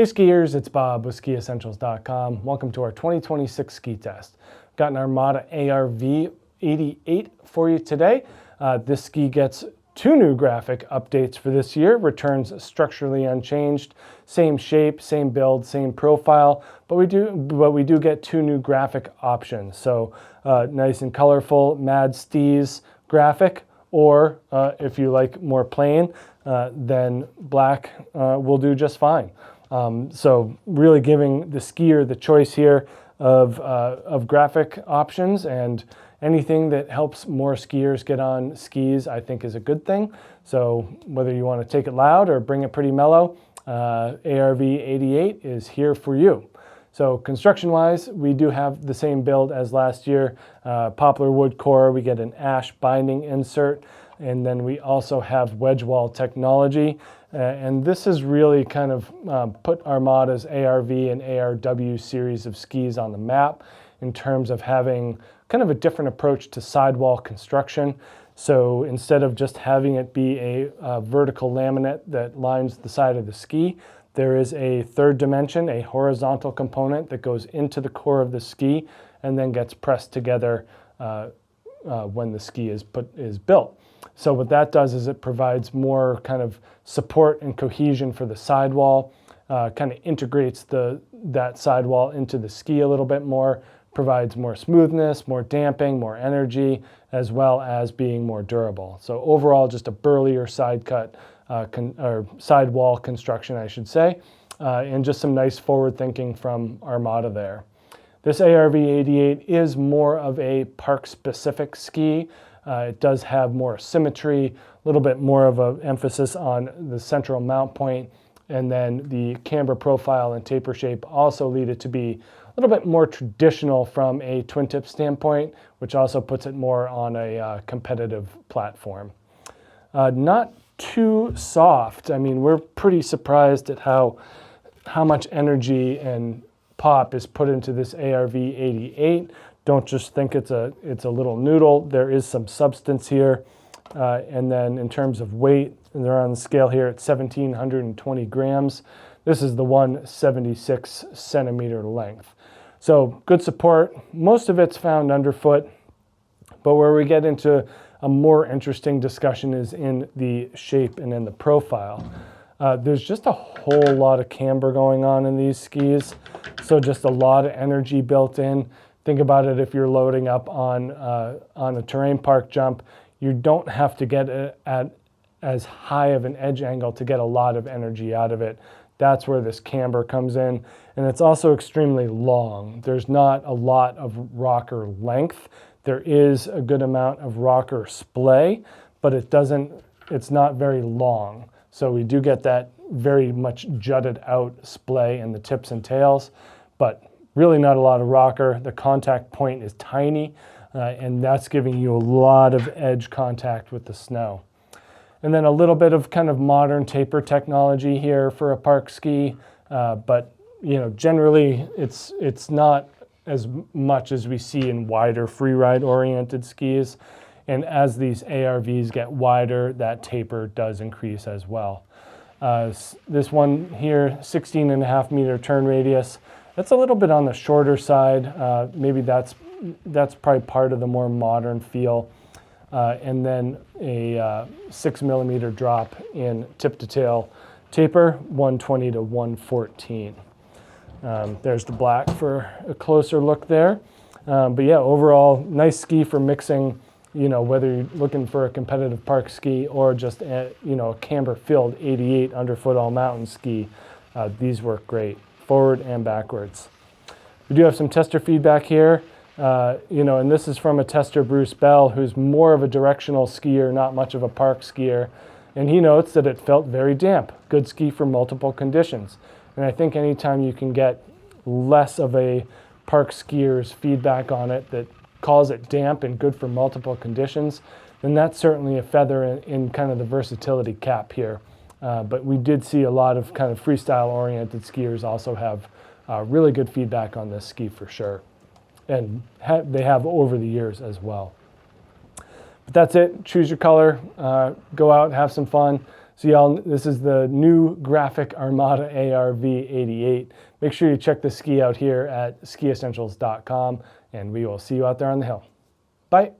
Hey skiers, it's Bob with SkiEssentials.com. Welcome to our 2026 ski test. Got an Armada ARV 88 for you today. This ski gets 2 new graphic updates for this year, returns structurally unchanged, same shape, same build, same profile, but we do get 2 new graphic options. So nice and colorful Mad Steez graphic, or if you like more plain, then black will do just fine. So really giving the skier the choice here of graphic options, and anything that helps more skiers get on skis I think is a good thing. So whether you want to take it loud or bring it pretty mellow, ARV 88 is here for you. So construction wise, we do have the same build as last year. Poplar wood core, we get an ash binding insert, and then we also have wedge wall technology. And this has really kind of put Armada's ARV and ARW series of skis on the map in terms of having kind of a different approach to sidewall construction. So instead of just having it be a vertical laminate that lines the side of the ski, there is a third dimension, a horizontal component that goes into the core of the ski and then gets pressed together when the ski is built. So what that does is it provides more kind of support and cohesion for the sidewall, kind of integrates that sidewall into the ski a little bit more, provides more smoothness, more damping, more energy, as well as being more durable. So overall, just a burlier side cut or sidewall construction, I should say, and just some nice forward thinking from Armada there. This ARV 88 is more of a park specific ski. It does have more symmetry, a little bit more of an emphasis on the central mount point, and then the camber profile and taper shape also lead it to be a little bit more traditional from a twin tip standpoint, which also puts it more on a competitive platform. Not too soft. I mean, we're pretty surprised at how much energy and pop is put into this ARV 88. Don't just think it's a little noodle. There is some substance here. And then in terms of weight, and they're on the scale here at 1,720 grams. This is the 176 centimeter length. So good support. Most of it's found underfoot, but where we get into a more interesting discussion is in the shape and in the profile. There's just a whole lot of camber going on in these skis. So just a lot of energy built in. Think about it, if you're loading up on a terrain park jump, you don't have to get it at as high of an edge angle to get a lot of energy out of it. That's where this camber comes in. And it's also extremely long. There's not a lot of rocker length. There is a good amount of rocker splay, but it's not very long. So we do get that very much jutted out splay in the tips and tails, but really not a lot of rocker. The contact point is tiny, and that's giving you a lot of edge contact with the snow. And then a little bit of kind of modern taper technology here for a park ski, but generally it's not as much as we see in wider freeride oriented skis. And as these ARVs get wider, that taper does increase as well. This one here, 16.5 meter turn radius. That's a little bit on the shorter side. Maybe that's probably part of the more modern feel. And then a 6 millimeter drop in tip to tail taper, 120 to 114. There's the black for a closer look there. But yeah, overall, nice ski for mixing, whether you're looking for a competitive park ski or just a camber filled 88 underfoot all mountain ski. These work great, forward and backwards. We do have some tester feedback here. And this is from a tester, Bruce Bell, who's more of a directional skier, not much of a park skier. And he notes that it felt very damp, good ski for multiple conditions. And I think anytime you can get less of a park skier's feedback on it that calls it damp and good for multiple conditions, then that's certainly a feather in kind of the versatility cap here. But we did see a lot of kind of freestyle-oriented skiers also have really good feedback on this ski for sure. And they have over the years as well. But that's it. Choose your color. Go out, have some fun. So y'all, this is the new graphic Armada ARV 88. Make sure you check the ski out here at SkiEssentials.com, and we will see you out there on the hill. Bye.